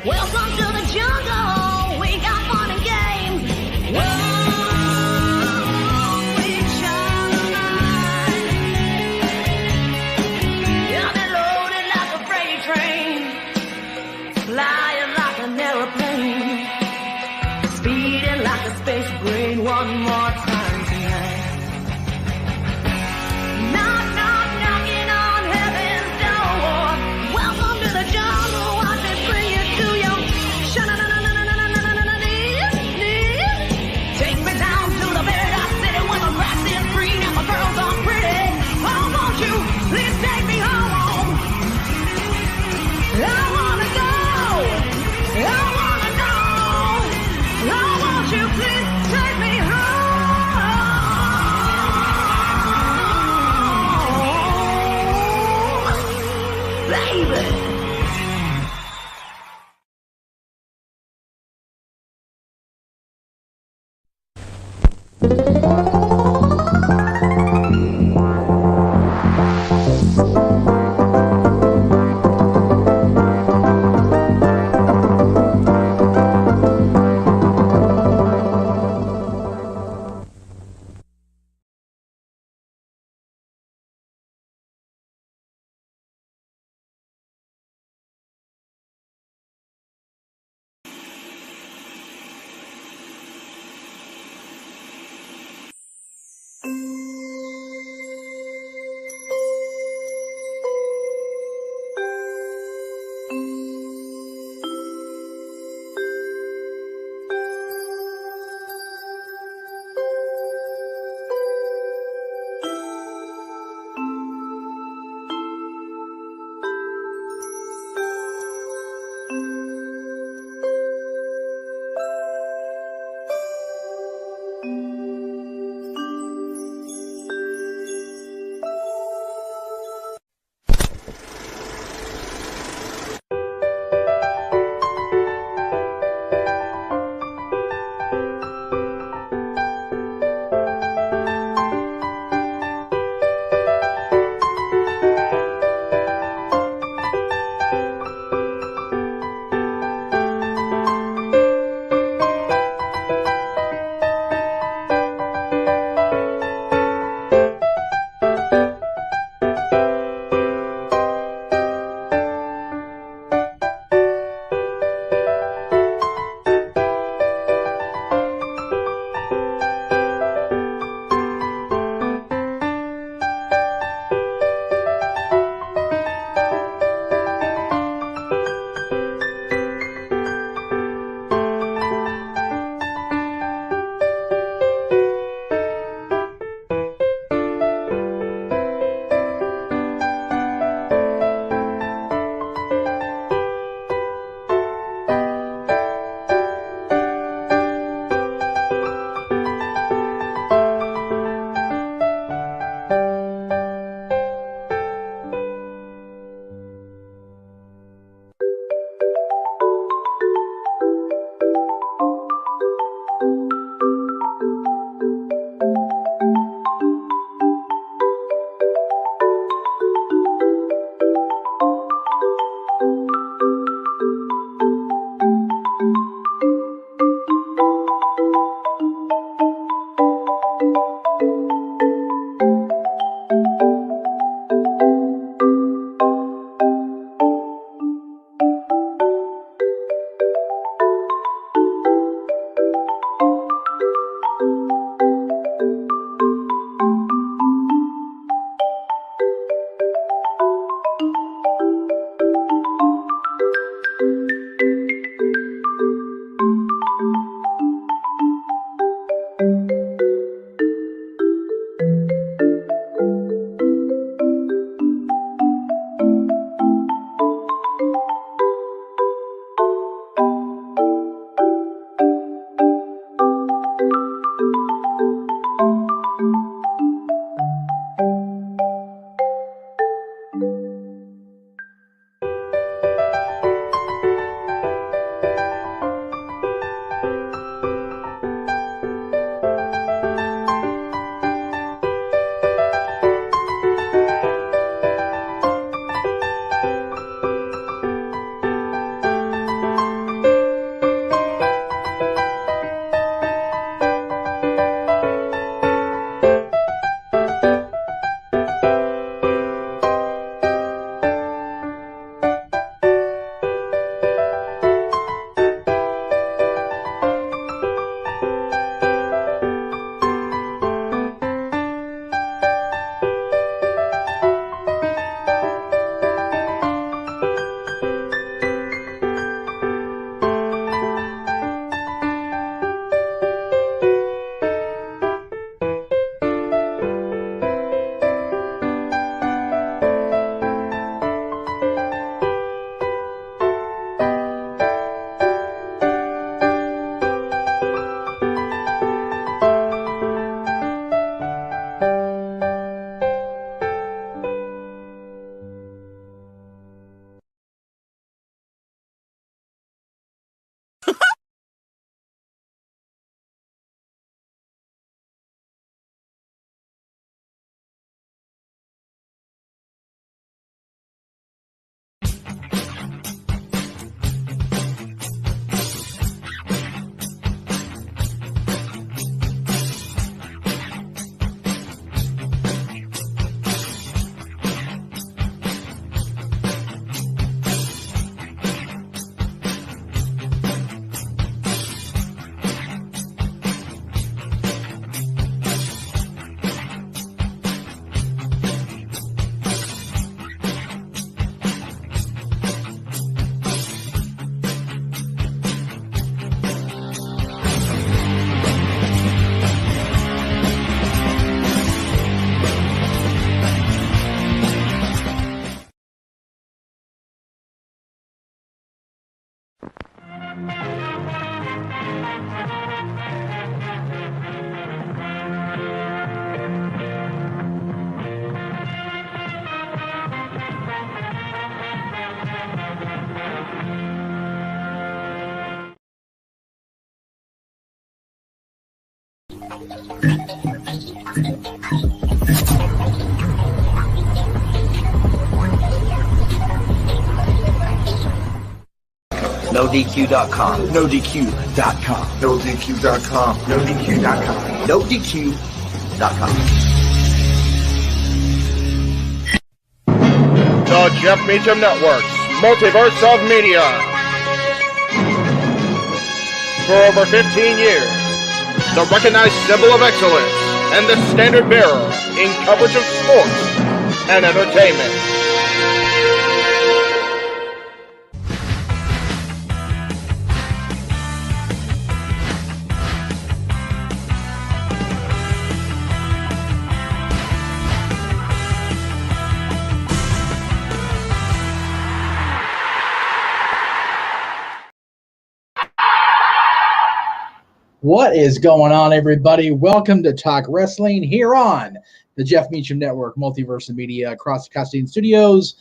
Welcome to the jungle. We got fun and games. Whoa, we shine a light. Yeah, they're loaded like a freight train, flying like an airplane, speeding like a space brain. One more time tonight. Knock, knock, knocking on heaven's door. Welcome to the jungle. Watch it bring you to your take me down to the paradise city where the grass is green and the girls are pretty. Oh, won't you please take me home? I wanna go. I wanna know. Oh, won't you please take me home, baby? NoDQ.com. NoDQ.com. NoDQ.com. NoDQ.com. NoDQ.com. The Jeff Meacham Network's Multiverse of Media. For over 15 years, the recognized symbol of excellence and the standard bearer in coverage of sports and entertainment. What is going on, everybody? Welcome to Talk Wrestling here on the Jeff Meacham Network, Multiverse of Media, across the Custine Studios,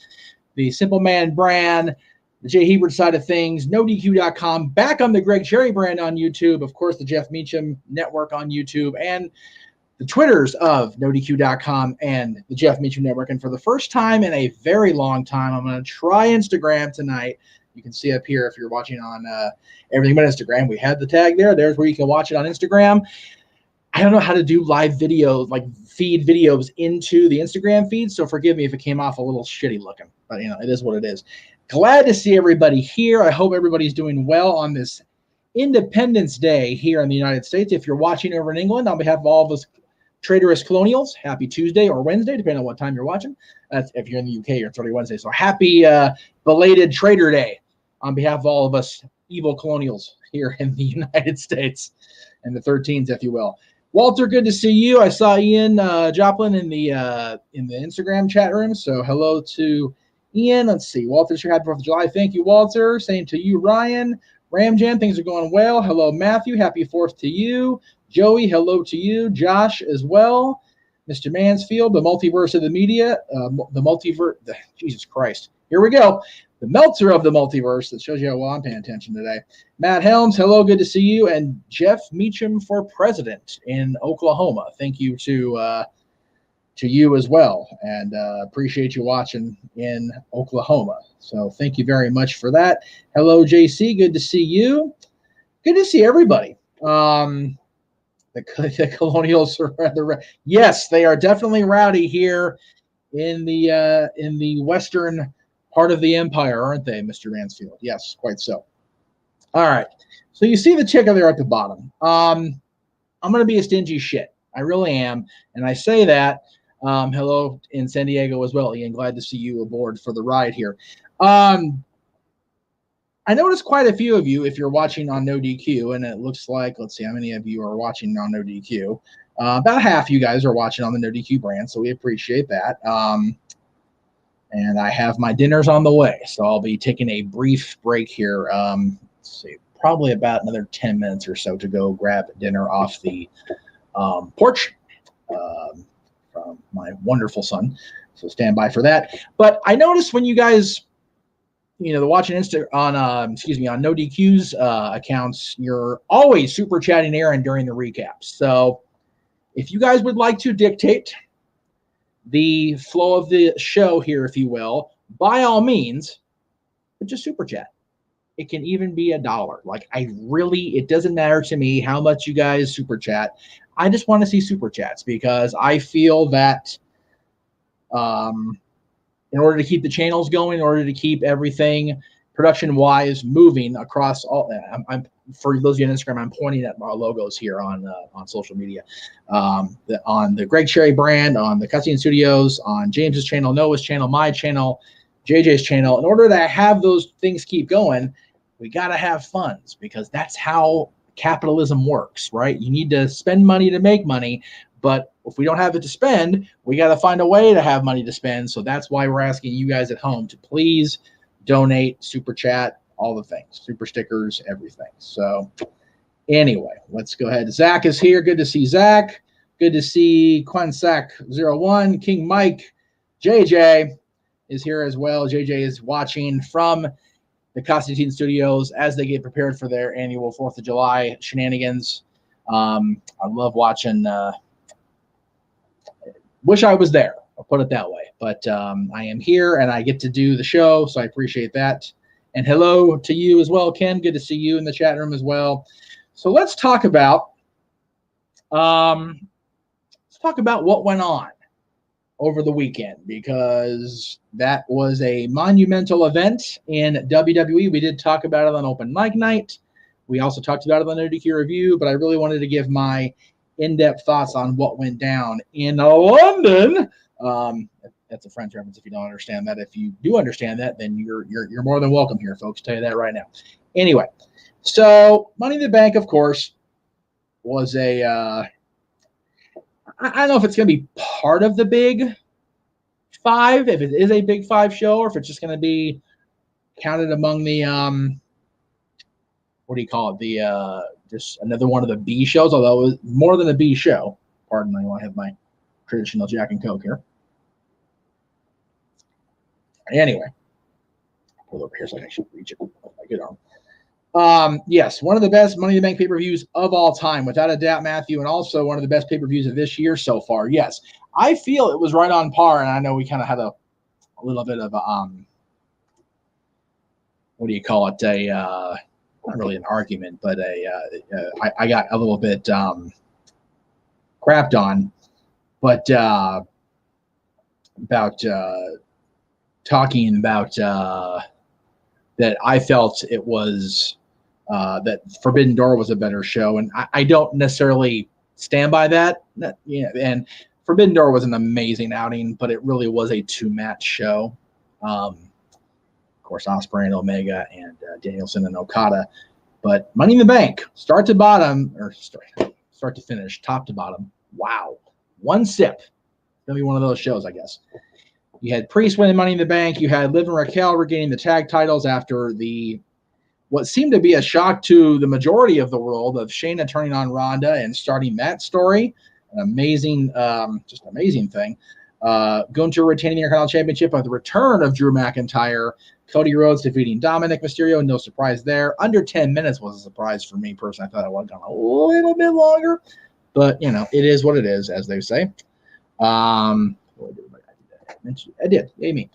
the Simple Man brand, the Jay Hebert side of things, NoDQ.com, back on the Greg Cherry brand on YouTube, of course, the Jeff Meacham Network on YouTube, and the Twitters of NoDQ.com and the Jeff Meacham Network. And for the first time in a very long time, I'm going to try Instagram tonight. You can see up here if you're watching on everything but Instagram. We had the tag there. There's where you can watch it on Instagram. I don't know how to do live videos, like feed videos into the Instagram feed, so forgive me if it came off a little shitty looking. But, you know, it is what it is. Glad to see everybody here. I hope everybody's doing well on this Independence Day here in the United States. If you're watching over in England, on behalf of all of us traitorous colonials, happy Tuesday or Wednesday, depending on what time you're watching. That's if you're in the UK, it's already Wednesday. So happy belated Traitor Day on behalf of all of us evil colonials here in the United States and the 13s, if you will. Walter, good to see you. I saw Ian Joplin in the Instagram chat room. So hello to Ian. Let's see. Walter's here. Happy 4th of July. Thank you, Walter. Same to you, Ryan. Ramjan, things are going well. Hello, Matthew. Happy 4th to you. Joey, hello to you. Josh as well. Mr. Mansfield, the Multiverse of the Media. Jesus Christ. Here we go. The Meltzer of the Multiverse. That shows you how well I'm paying attention today. Matt Helms, hello, good to see you. And Jeff Meacham for president in Oklahoma. Thank you to you as well. And appreciate you watching in Oklahoma. So thank you very much for that. Hello, JC, good to see you. Good to see everybody. The Colonials are rather, yes, they are definitely rowdy here in the western part of the empire, aren't they, Mr. Mansfield? Yes, quite so. All right. So you see the chick over there at the bottom. I'm going to be a stingy shit. I really am. And I say that. Hello in San Diego as well, Ian. Glad to see you aboard for the ride here. I noticed quite a few of you, if you're watching on NoDQ, and it looks like, let's see how many of you are watching on NoDQ. About half you guys are watching on the NoDQ brand, so we appreciate that. And I have my dinners on the way, so I'll be taking a brief break here. Let's see, probably about another 10 minutes or so to go grab dinner off the porch from my wonderful son. So stand by for that. But I noticed when you guys, you know, watching on NoDQ's accounts, you're always super chatting Aaron during the recaps. So if you guys would like to dictate the flow of the show here, if you will, by all means, just super chat. It can even be $1. Like, it doesn't matter to me how much you guys super chat. I just want to see super chats because I feel that in order to keep the channels going, in order to keep everything production-wise moving across all, for those of you on Instagram, I'm pointing at our logos here on social media, on the Greg Cherry brand, on the Custine Studios, on James's channel, Noah's channel, my channel, JJ's channel. In order to have those things keep going, we got to have funds because that's how capitalism works, right? You need to spend money to make money, but if we don't have it to spend, we got to find a way to have money to spend. So that's why we're asking you guys at home to please donate, super chat, all the things, super stickers, everything. So anyway, let's go ahead. Zach is here. Good to see Zach. Good to see Quensac01, King Mike. JJ is here as well. JJ is watching from the Constantine Studios as they get prepared for their annual 4th of July shenanigans. I love watching. Wish I was there. I'll put it that way. But I am here and I get to do the show, so I appreciate that. And hello to you as well, Ken. Good to see you in the chat room as well. So let's talk about what went on over the weekend, because that was a monumental event in WWE. We did talk about it on Open Mic Night. We also talked about it on NoDQ Review, but I really wanted to give my in-depth thoughts on what went down in London. That's a French reference if you don't understand that. If you do understand that, then you're more than welcome here, folks. I'll tell you that right now. Anyway, so Money in the Bank, of course, was a I don't know if it's going to be part of the Big Five, if it is a Big Five show, or if it's just going to be counted among the what do you call it? The just another one of the B shows, although it was more than a B show. Pardon me, I have my traditional Jack and Coke here. Anyway, pull over here so I can reach it with my good arm. Yes, one of the best Money in the Bank pay-per-views of all time, without a doubt, Matthew, and also one of the best pay-per-views of this year so far. Yes, I feel it was right on par, and I know we kind of had a little bit of a, what do you call it? Not really an argument, but I got a little bit crapped on, but about talking about that I felt it was that Forbidden Door was a better show, and I don't necessarily stand by that. And Forbidden Door was an amazing outing, but it really was a two-match show. Of course, Ospreay and Omega and Danielson and Okada. But Money in the Bank, start to bottom, or start to finish, top to bottom. Wow. One sip. It's going to be one of those shows, I guess. You had Priest winning Money in the Bank. You had Liv and Raquel regaining the tag titles after what seemed to be a shock to the majority of the world of Shayna turning on Ronda and starting that story. An amazing, just amazing thing. Gunther retaining the Intercontinental Championship with the return of Drew McIntyre. Cody Rhodes defeating Dominic Mysterio. No surprise there. Under 10 minutes was a surprise for me personally. I thought it would have gone a little bit longer. But, it is what it is, as they say. I did. Amy.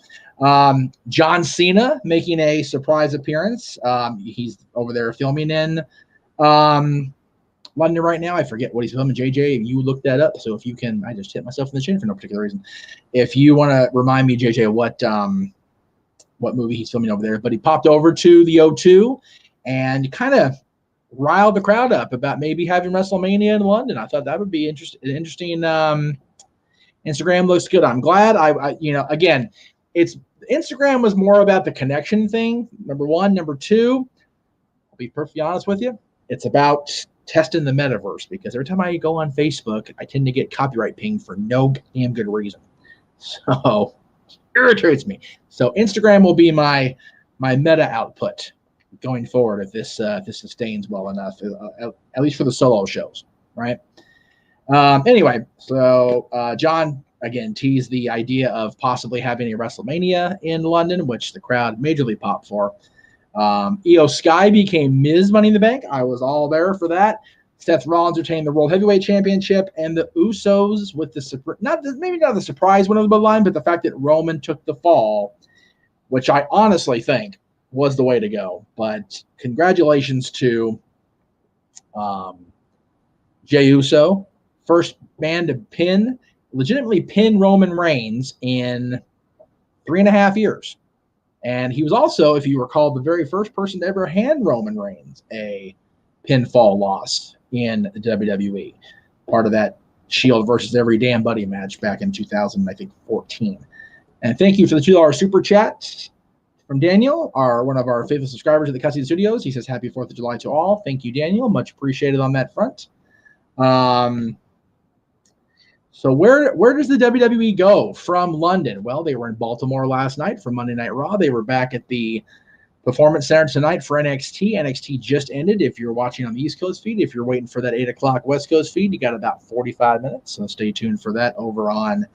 John Cena making a surprise appearance. He's over there filming in London right now. I forget what he's filming. JJ, you looked that up. So if you can, I just hit myself in the chin for no particular reason. If you want to remind me, JJ, what movie he's filming over there. But he popped over to the O2 and kind of riled the crowd up about maybe having WrestleMania in London. I thought that would be interesting. Instagram looks good. I'm glad. Again, it's Instagram was more about the connection thing. Number one. Number two, I'll be perfectly honest with you. It's about testing the metaverse, because every time I go on Facebook, I tend to get copyright pinged for no damn good reason. So irritates me. So Instagram will be my meta output going forward if this sustains well enough, at least for the solo shows, right? Anyway, so John again teased the idea of possibly having a WrestleMania in London, which the crowd majorly popped for. Io Sky became Ms. Money in the Bank. I was all there for that. Seth Rollins retained the World Heavyweight Championship, and the Usos with maybe not the surprise win of the bloodline, but the fact that Roman took the fall, which I honestly think was the way to go. But congratulations to Jey Uso, first man to legitimately pin Roman Reigns in 3.5 years. And he was also, if you recall, the very first person to ever hand Roman Reigns a pinfall loss in the WWE. Part of that Shield versus Every Damn Buddy match back in 2014. And thank you for the $2 super chat from Daniel, one of our faithful subscribers at the Custody Studios. He says, happy 4th of July to all. Thank you, Daniel. Much appreciated on that front. So where does the WWE go from London? Well, they were in Baltimore last night for Monday Night Raw. They were back at the Performance Center tonight for NXT. NXT just ended. If you're watching on the East Coast feed, if you're waiting for that 8 o'clock West Coast feed, you got about 45 minutes. So stay tuned for that over on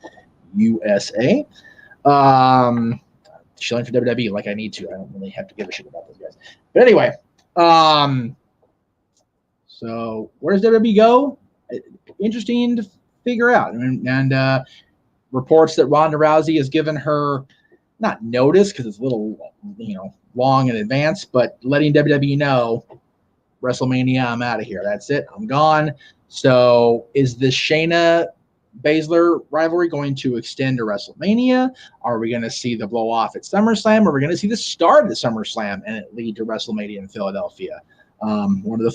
USA. Shilling for WWE like I need to. I don't really have to give a shit about those guys. But anyway, so where does WWE go? Interesting to figure out. And reports that Ronda Rousey has given her not notice because it's a little, long in advance, but letting WWE know WrestleMania, I'm out of here. That's it. I'm gone. So is the Shayna Baszler rivalry going to extend to WrestleMania? Are we going to see the blow off at SummerSlam? Are we going to see the start of the SummerSlam and it lead to WrestleMania in Philadelphia? One of the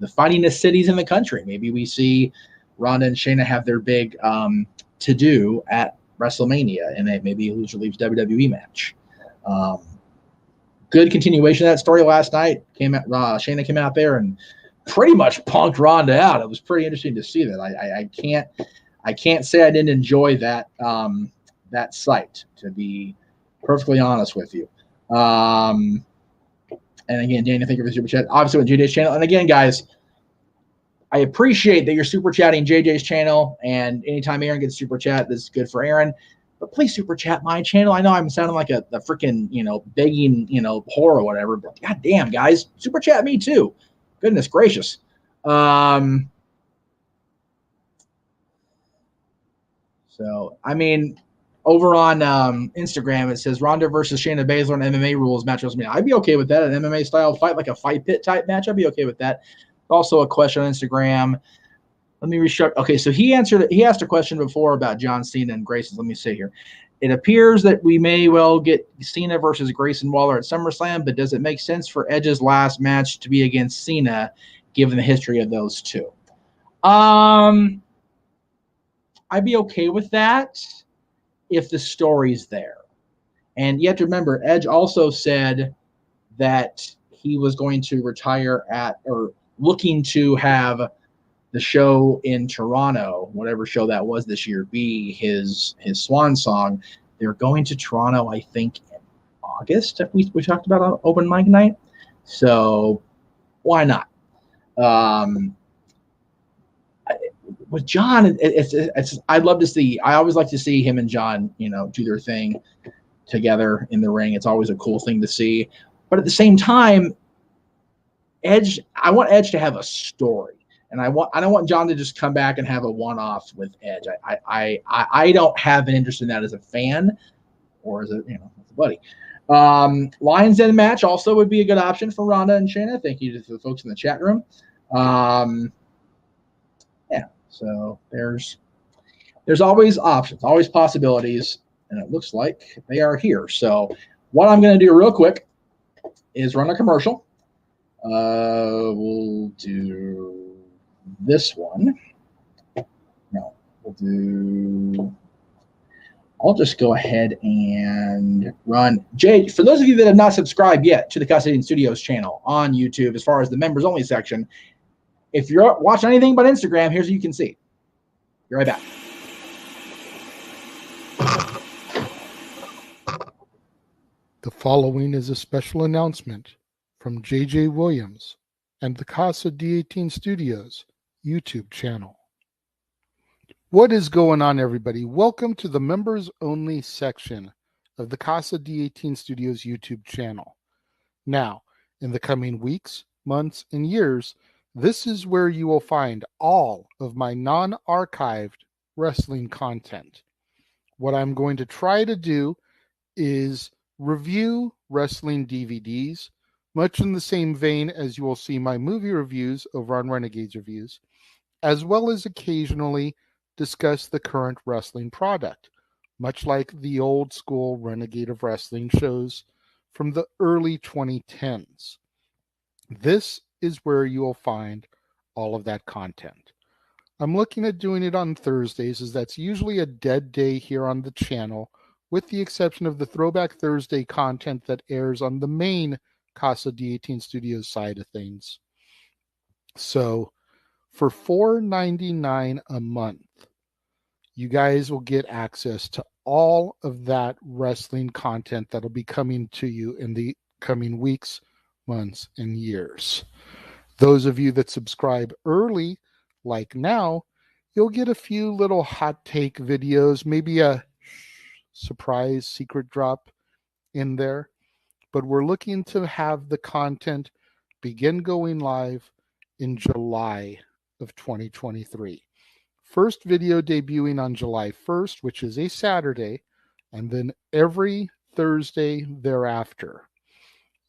fightingest cities in the country. Maybe we see Ronda and Shayna have their big to do at WrestleMania, and maybe loser leaves WWE match. Good continuation of that story last night. Shayna came out there and pretty much punked Ronda out. It was pretty interesting to see that. I can't say I didn't enjoy that that sight, to be perfectly honest with you. And again, Daniel, thank you for the super chat. Obviously, with JJ's channel. And again, guys, I appreciate that you're super chatting JJ's channel. And anytime Aaron gets super chat, this is good for Aaron. But please super chat my channel. I know I'm sounding like a freaking, begging, whore or whatever. But goddamn, guys, super chat me too. Goodness gracious. So, I mean, over on Instagram, it says Ronda versus Shayna Baszler and MMA rules match WrestleMania. I'd be okay with that. An MMA style fight, like a fight pit type match. I'd be okay with that. Also, a question on Instagram. Let me reshow. Okay, so he asked a question before about John Cena and Grayson. Let me see here. It appears that we may well get Cena versus Grayson Waller at SummerSlam, but does it make sense for Edge's last match to be against Cena, given the history of those two? I'd be okay with that if the story's there. And you have to remember, Edge also said that he was going to retire or looking to have the show in Toronto, whatever show that was this year, be his swan song. They're going to Toronto, I think, in August. We talked about on open mic night. So why not? With John, it's I'd love to see. I always like to see him and John, do their thing together in the ring. It's always a cool thing to see. But at the same time, I want Edge to have a story. And I don't want John to just come back and have a one-off with Edge. I don't have an interest in that as a fan or as a as a buddy. Lions Den match also would be a good option for Ronda and Shayna. Thank you to the folks in the chat room. So there's always options, always possibilities, and it looks like they are here. So what I'm going to do real quick is run a commercial. We'll do this one. No, I'll just go ahead and run. Jay, for those of you that have not subscribed yet to the Custodian Studios channel on YouTube, as far as the members only section, if you're watching anything but Instagram, here's what you can see. Be right back. The following is a special announcement from J.J. Williams and the Casa D18 Studios YouTube channel. What is going on, everybody? Welcome to the members only section of the Casa D18 Studios YouTube channel. Now, in the coming weeks, months, and years, this is where you will find all of my non-archived wrestling content. What I'm going to try to do is review wrestling DVDs, much in the same vein as you will see my movie reviews over on Renegades Reviews, as well as occasionally discuss the current wrestling product, much like the old school Renegade of Wrestling shows from the early 2010s. This is where you will find all of that content. I'm looking at doing it on Thursdays, as that's usually a dead day here on the channel, with the exception of the Throwback Thursday content that airs on the main Casa D18 Studios side of things. So for $4.99 a month, you guys will get access to all of that wrestling content that'll be coming to you in the coming weeks, months, and years. Those of you that subscribe early, like now, you'll get a few little hot take videos, maybe a surprise secret drop in there. But we're looking to have the content begin going live in July of 2023. First video debuting on July 1st, which is a Saturday, and then every Thursday thereafter,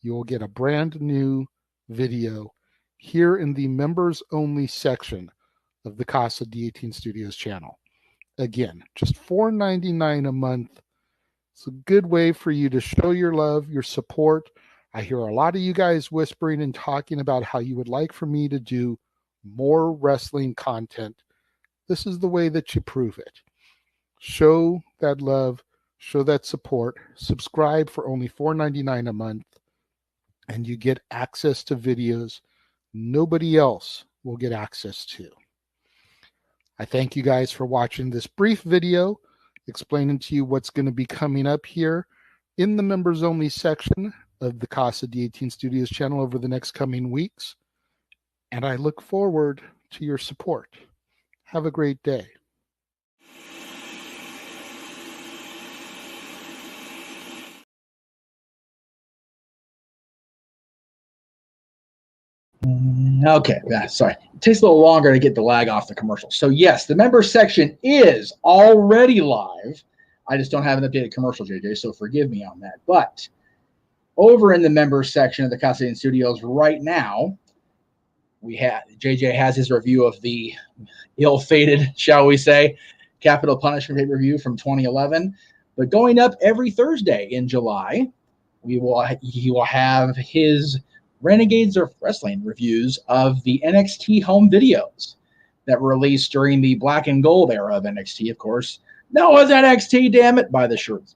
you'll get a brand new video here in the members only section of the Casa D18 Studios channel. Again, just $4.99 a month. It's a good way for you to show your love, your support. I hear a lot of you guys whispering and talking about how you would like for me to do more wrestling content. This is the way that you prove it. Show that love, show that support. Subscribe for only $4.99 a month, and you get access to videos nobody else will get access to. I thank you guys for watching this brief video explaining to you what's going to be coming up here in the members only section of the Casa D18 Studios channel over the next coming weeks. And I look forward to your support. Have a great day. Okay, sorry. It takes a little longer to get the lag off the commercial. So yes, the members section is already live. I just don't have an updated commercial, JJ, so forgive me on that. But over in the members section of the Casa D18 Studios right now, JJ has his review of the ill-fated, shall we say, Capital Punishment pay-per-view from 2011. But going up every Thursday in July, he will have his Renegades of Wrestling reviews of the NXT home videos that were released during the black and gold era of NXT, of course. No, it was NXT, damn it, by the shirts.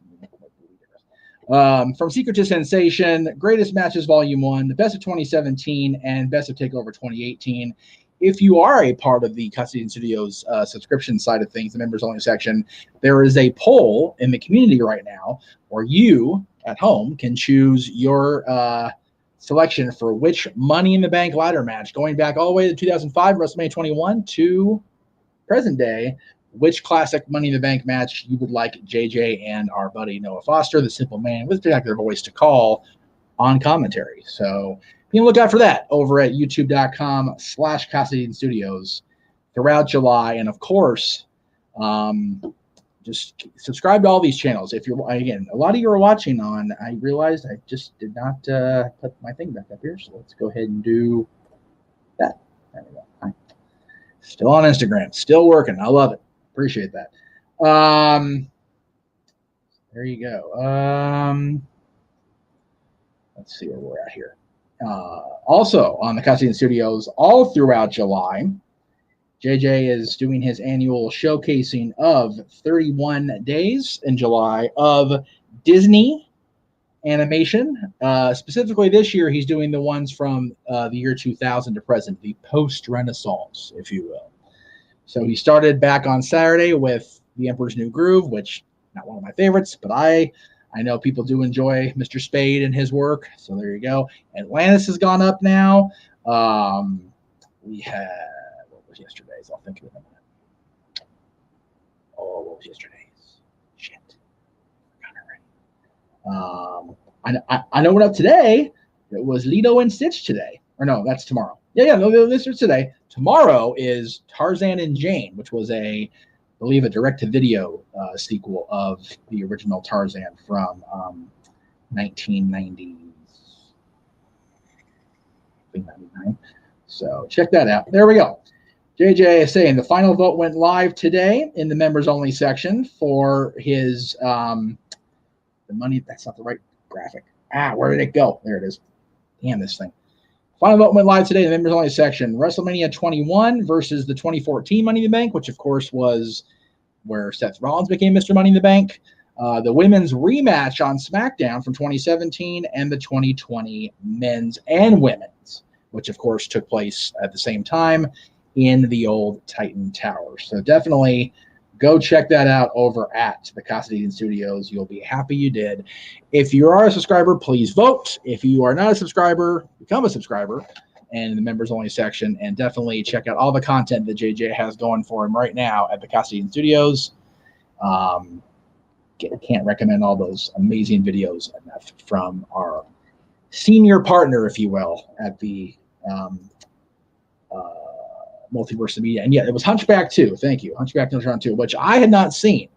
From Secret to Sensation, Greatest Matches Volume 1, the Best of 2017, and Best of TakeOver 2018. If you are a part of the Casa D18 Studios subscription side of things, the members only section, there is a poll in the community right now where you at home can choose your selection for which Money in the Bank ladder match, going back all the way to 2005, WrestleMania 21 to present day, which classic Money in the Bank match you would like JJ and our buddy Noah Foster, the simple man with spectacular voice, to call on commentary. So be on the lookout for that over at youtube.com/Casa D18 Studios throughout July. And of course, just subscribe to all these channels. If you're, again, a lot of you are watching on, I realized I just did not put my thing back up here. So let's go ahead and do that. There we go. Hi. Still on Instagram, still working. I love it. Appreciate that. There you go. Let's see where we're at here. Also on the Casa D18 Studios, all throughout July, JJ is doing his annual showcasing of 31 days in July of Disney animation. Specifically this year, he's doing the ones from the year 2000 to present, the post-Renaissance, if you will. So he started back on Saturday with The Emperor's New Groove, which not one of my favorites, but I know people do enjoy Mr. Spade and his work. So there you go. Atlantis has gone up now. We had, what was yesterday's? I'll think of it in a minute. Oh, what was yesterday's? Shit. I know what up today. It was Lido and Stitch today. Or no, that's tomorrow. No, this is today. Tomorrow is Tarzan and Jane, which was I believe a direct-to-video sequel of the original Tarzan from 1999. So check that out. There we go. JJ is saying the final vote went live today in the members-only section for his the money. That's not the right graphic. Where did it go? There it is. Damn this thing. Final vote went live today in the members-only section. WrestleMania 21 versus the 2014 Money in the Bank, which, of course, was where Seth Rollins became Mr. Money in the Bank. The women's rematch on SmackDown from 2017 and the 2020 men's and women's, which, of course, took place at the same time in the old Titan Tower. So definitely go check that out over at the Casa Deaton Studios. You'll be happy you did. If you are a subscriber, please vote. If you are not a subscriber, become a subscriber and the members only section, and definitely check out all the content that JJ has going for him right now at the Casa Deaton Studios. Can't recommend all those amazing videos enough from our senior partner, if you will, at the Multiverse of Media. And yeah, it was Hunchback 2. Thank you. Hunchback Round 2, which I had not seen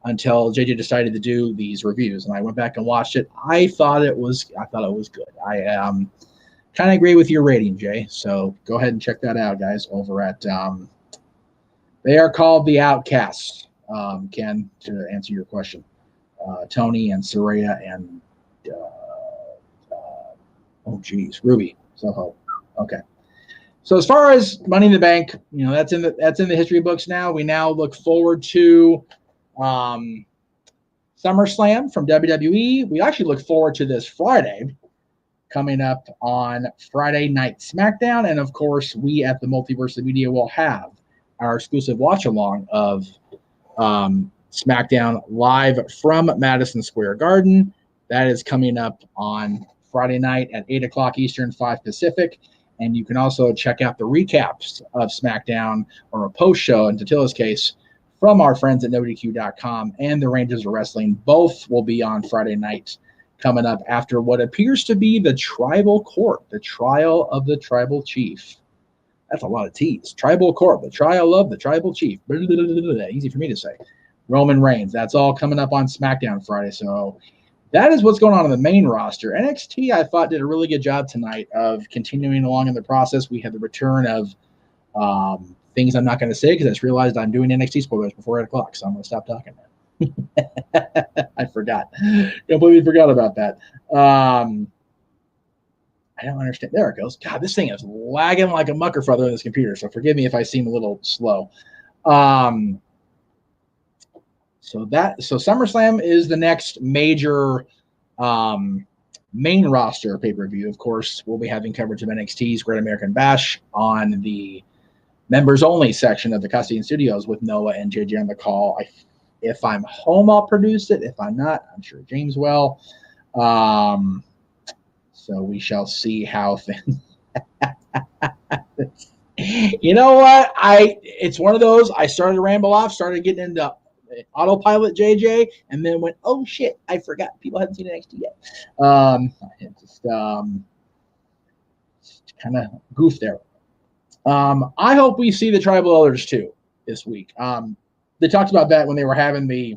until JJ decided to do these reviews, and I went back and watched it. I thought it was good. I kind of agree with your rating, Jay. So go ahead and check that out, guys, over at they are called The Outcasts, Ken, to answer your question. Tony and Soraya and Ruby Soho. Okay. So as far as Money in the Bank, that's in the history books now. We now look forward to SummerSlam from WWE. We actually look forward to this Friday, coming up on Friday Night SmackDown. And of course, we at the Multiverse of Media will have our exclusive watch along of SmackDown live from Madison Square Garden. That is coming up on Friday night at 8 o'clock Eastern, 5 Pacific. And you can also check out the recaps of SmackDown, or a post show in Tatilla's case, from our friends at NoDQ.com and the Rangers of Wrestling. Both will be on Friday night, coming up after what appears to be the Tribal Court, the trial of the Tribal Chief. That's a lot of T's. Tribal Court, the trial of the Tribal Chief. Easy for me to say. Roman Reigns. That's all coming up on SmackDown Friday. So that is what's going on the main roster. NXT, I thought, did a really good job tonight of continuing along in the process. We had the return of things I'm not going to say because I just realized I'm doing NXT spoilers before 8 o'clock, so I'm going to stop talking now. I forgot. Completely forgot about that. I don't understand. There it goes. God, this thing is lagging like a mucker feather on this computer, so forgive me if I seem a little slow. So SummerSlam is the next major main roster pay-per-view. Of course, we'll be having coverage of NXT's Great American Bash on the members-only section of the Casa Deaton Studios with Noah and JJ on the call. If I'm home, I'll produce it. If I'm not, I'm sure James will. So we shall see how things. You know what? It's one of those. I started to ramble off, started getting into autopilot JJ, and then went, oh shit, I forgot people haven't seen NXT yet. Just kind of goof there. I hope we see the Tribal Elders too this week. They talked about that when they were having the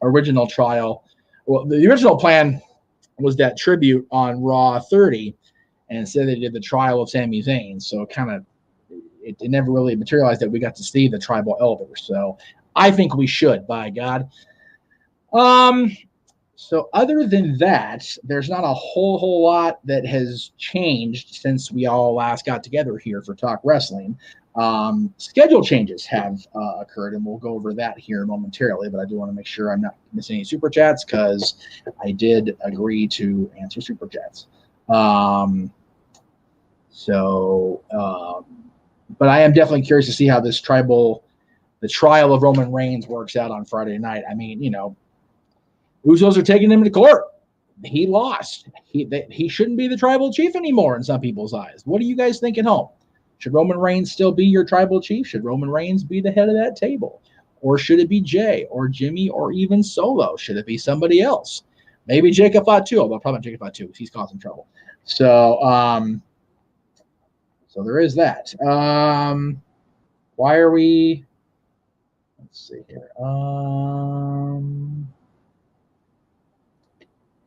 original trial. Well, the original plan was that tribute on Raw 30, and instead they did the trial of Sami Zayn. So it never really materialized that we got to see the Tribal Elders. So I think we should, by God. So other than that, there's not a whole lot that has changed since we all last got together here for Talk Wrestling. Schedule changes have occurred, and we'll go over that here momentarily, but I do want to make sure I'm not missing any super chats because I did agree to answer super chats. But I am definitely curious to see how this the trial of Roman Reigns works out on Friday night. I mean, Usos are taking him to court. He lost. He shouldn't be the tribal chief anymore in some people's eyes. What do you guys think at home? Should Roman Reigns still be your tribal chief? Should Roman Reigns be the head of that table? Or should it be Jay or Jimmy or even Solo? Should it be somebody else? Maybe Jacob Fatu, although probably not Jacob Fatu because he's causing trouble. So there is that. Why are we? Let's see here.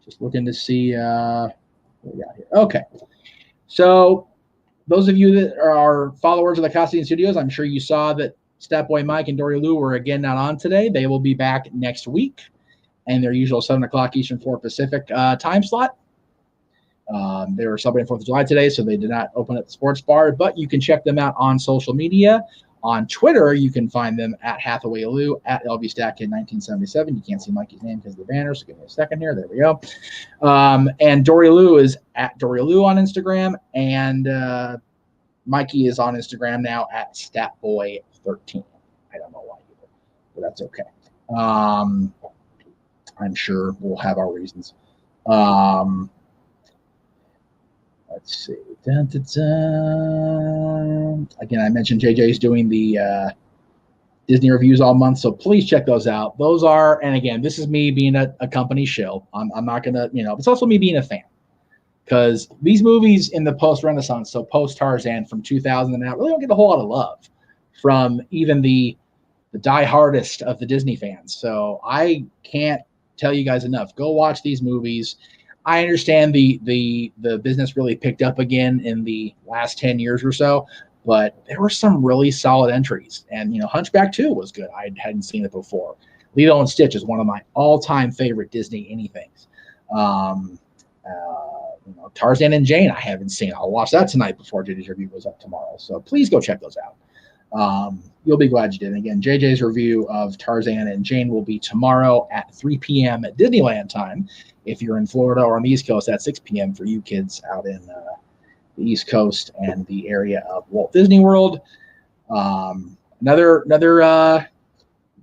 Just looking to see what we got here. Okay. So those of you that are followers of the Casa Deaton Studios, I'm sure you saw that Statboy Mike and Dory Lou were again not on today. They will be back next week in their usual 7 o'clock Eastern 4 Pacific time slot. They were celebrating 4th of July today, so they did not open up the sports bar, but you can check them out on social media. On Twitter, you can find them at Hathaway Lou, at LVStackKid1977. You can't see Mikey's name because of the banner, so give me a second here. There we go. And Dory Lou is at Dory Lou on Instagram, and Mikey is on Instagram now at Statboy13. I don't know why either. but that's okay. I'm sure we'll have our reasons. Let's see. Dun, dun, dun. Again, I mentioned JJ's doing the Disney reviews all month, so please check those out. Those are, and again, this is me being a company shill. I'm not gonna, it's also me being a fan, because these movies in the post-Renaissance, so post-Tarzan from 2000 and out, really don't get a whole lot of love from even the die-hardest of the Disney fans. So I can't tell you guys enough. Go watch these movies. I understand the business really picked up again in the last 10 years or so, but there were some really solid entries. And, Hunchback 2 was good. I hadn't seen it before. Lilo and Stitch is one of my all-time favorite Disney anythings. Tarzan and Jane I haven't seen. I'll watch that tonight before JJ's review goes up tomorrow. So please go check those out. You'll be glad you did. And again, JJ's review of Tarzan and Jane will be tomorrow at 3 p.m. at Disneyland time. If you're in Florida or on the East Coast, at 6 p.m. for you kids out in the East Coast and the area of Walt Disney World. Another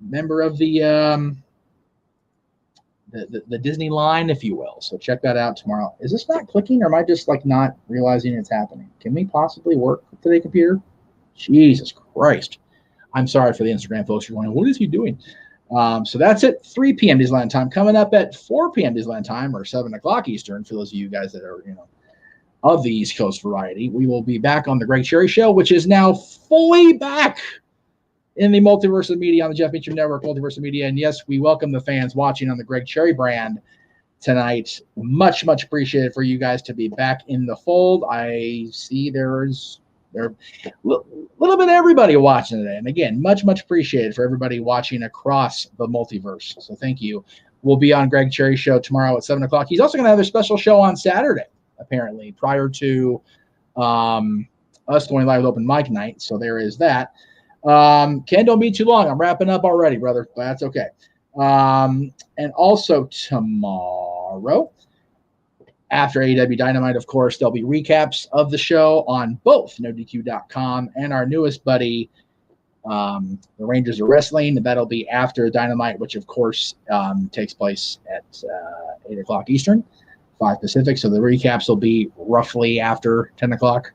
member of the Disney line, if you will. So check that out tomorrow. Is this not clicking, or am I just not realizing it's happening? Can we possibly work today, computer? Jesus Christ. I'm sorry for the Instagram folks. You're going, what is he doing? So that's it. 3 p.m. Disneyland time. Coming up at 4 p.m. Disneyland time, or 7 o'clock Eastern, for those of you guys that are, of the East Coast variety. We will be back on the Greg Cherry Show, which is now fully back in the Multiverse of Media on the Jeff Meacham Network, Multiverse of Media. And yes, we welcome the fans watching on the Greg Cherry brand tonight. Much, much appreciated for you guys to be back in the fold. I see there's a little bit of everybody watching today. And again, much, much appreciated for everybody watching across the multiverse. So thank you. We'll be on Greg Cherry Show tomorrow at 7 o'clock. He's also going to have a special show on Saturday, apparently, prior to us going live with open mic night. So there is that. Ken, don't be too long. I'm wrapping up already, brother, but that's okay. And also tomorrow, after AEW Dynamite, of course, there'll be recaps of the show on both NoDQ.com and our newest buddy, the Rangers of Wrestling. That'll be after Dynamite, which, of course, takes place at 8 o'clock Eastern, 5 Pacific. So the recaps will be roughly after 10 o'clock,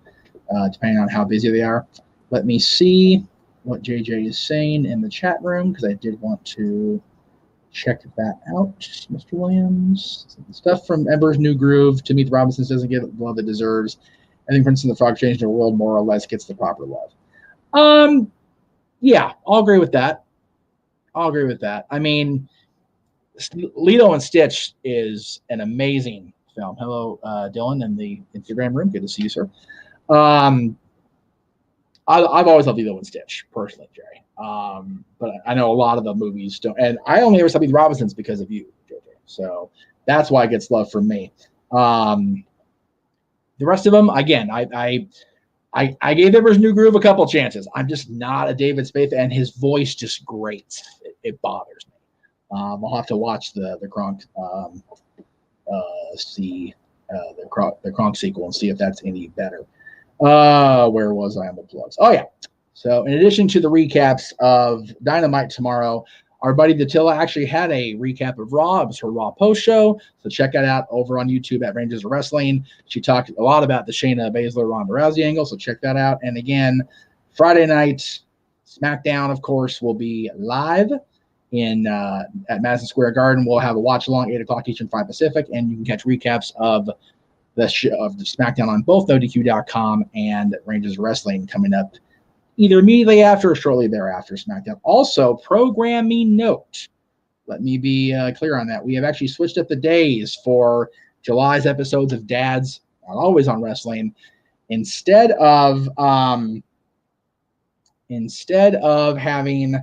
depending on how busy they are. Let me see what JJ is saying in the chat room, because I did want to check that out. Mr. Williams, stuff from Ember's New Groove to Meet the Robinsons doesn't get the love it deserves. I think, for instance, the Frog Changed the World more or less gets the proper love. Yeah, I'll agree with that. I mean, Lilo and Stitch is an amazing film. Hello, Dylan, in the Instagram room. Good to see you, sir. I've always loved Lilo and Stitch, personally, Jerry. But I know a lot of the movies don't. And I only ever saw Meet the Robinsons because of you, JJ. So that's why it gets love from me. The rest of them, again, I gave Ember's New Groove a couple chances. I'm just not a David Spade, and his voice just grates. It bothers me. I'll have to watch the Kronk the Kronk sequel and see if that's any better. Where was I on the plugs? Oh, yeah. So in addition to the recaps of Dynamite tomorrow, our buddy Datilla actually had a recap of Raw. It was her Raw post show. So check that out over on YouTube at Rangers of Wrestling. She talked a lot about the Shayna Baszler Ronda Rousey angle. So check that out. And again, Friday night, SmackDown, of course, will be live at Madison Square Garden. We'll have a watch along 8 o'clock Eastern, 5 Pacific, and you can catch recaps of the SmackDown on both NoDQ.com and Rangers of Wrestling coming up either immediately after or shortly thereafter SmackDown. Also, programming note. Let me be clear on that. We have actually switched up the days for July's episodes of Dad's Not Always on Wrestling. Instead of having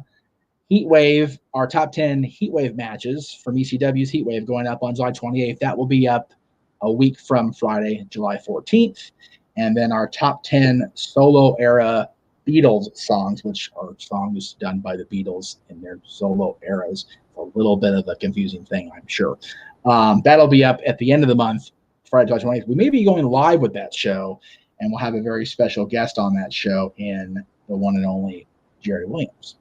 Heatwave, our top 10 Heatwave matches from ECW's Heatwave going up on July 28th, that will be up a week from Friday, July 14th. And then our top 10 solo era Beatles songs, which are songs done by the Beatles in their solo eras. A little bit of a confusing thing, I'm sure. That'll be up at the end of the month, Friday, July 28th. We may be going live with that show, and we'll have a very special guest on that show in the one and only Jerry Williams.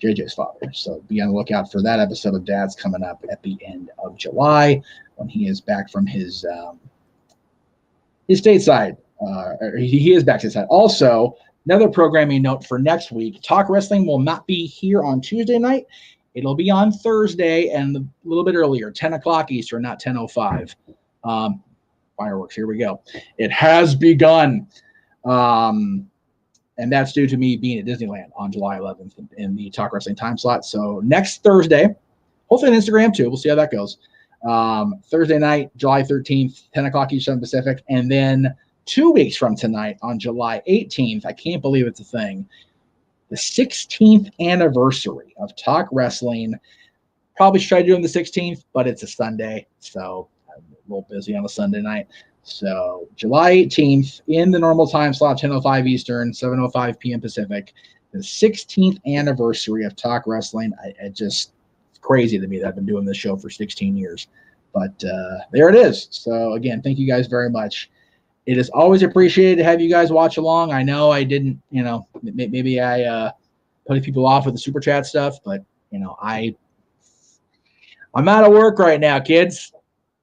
JJ's father. So be on the lookout for that episode of Dad's coming up at the end of July when he is back from his stateside. He is back stateside. Also, another programming note for next week: Talk Wrestling will not be here on Tuesday night. It'll be on Thursday and a little bit earlier, 10 o'clock Eastern, not 10:05. Fireworks, here we go. It has begun. And that's due to me being at Disneyland on July 11th in the Talk Wrestling time slot. So next Thursday, hopefully on Instagram too. We'll see how that goes. Thursday night, July 13th, 10 o'clock Eastern Pacific. And then 2 weeks from tonight on July 18th, I can't believe it's a thing, the 16th anniversary of Talk Wrestling. Probably should try to do it on the 16th, but it's a Sunday. So I'm a little busy on a Sunday night. So July 18th in the normal time slot, 10:05 Eastern, 7:05 p.m. Pacific, the 16th anniversary of Talk Wrestling. It's crazy to me that I've been doing this show for 16 years. But there it is. So, again, thank you guys very much. It is always appreciated to have you guys watch along. I know I didn't, maybe I put people off with the Super Chat stuff, but, I'm out of work right now, kids,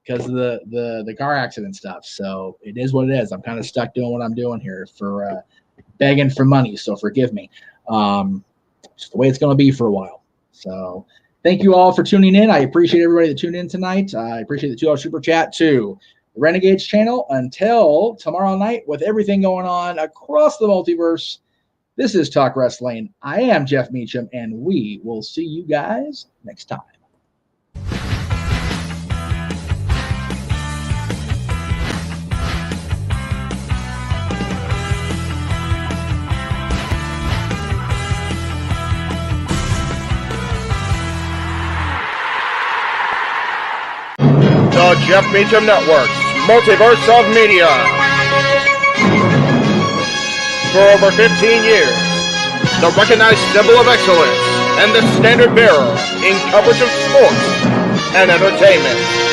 because of the car accident stuff. So it is what it is. I'm kind of stuck doing what I'm doing here for begging for money. So forgive me. Just the way it's going to be for a while. So thank you all for tuning in. I appreciate everybody that tuned in tonight. I appreciate the $2 Super Chat to the Renegades channel. Until tomorrow night, with everything going on across the multiverse, this is Talk Wrestling. I am Jeff Meacham, and we will see you guys next time. The Jeff Meacham Network's Multiverse of Media. For over 15 years, the recognized symbol of excellence and the standard bearer in coverage of sports and entertainment.